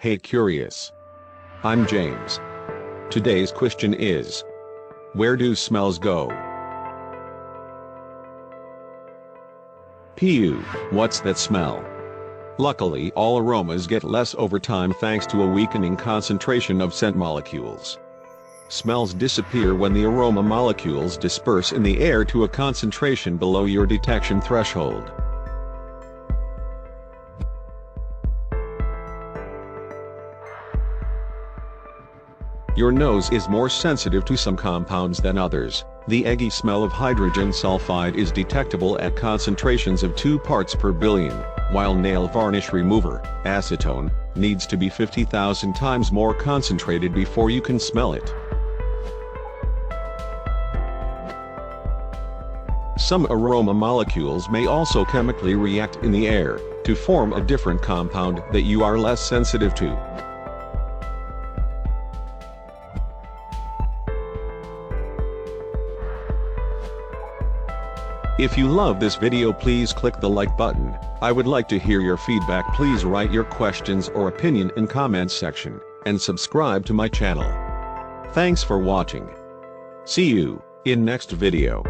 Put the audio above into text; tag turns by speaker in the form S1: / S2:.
S1: Hey curious. I'm James. Today's question is, where do smells go? What's that smell? Luckily, all aromas get less over time thanks to a weakening concentration of scent molecules. Smells disappear when the aroma molecules disperse in the air to a concentration below your detection threshold. Your nose is more sensitive to some compounds than others. The eggy smell of hydrogen sulphide is detectable at concentrations of 2 parts per billion, while nail varnish remover, acetone, needs to be 50,000 times more concentrated before you can smell it. Some aroma molecules may also chemically react in the air to form a different compound that you are less sensitive to. If you love this video, please click the like button. I would like to hear your feedback. Please write your questions or opinion in comments section, and subscribe to my channel. Thanks for watching. See you in next video.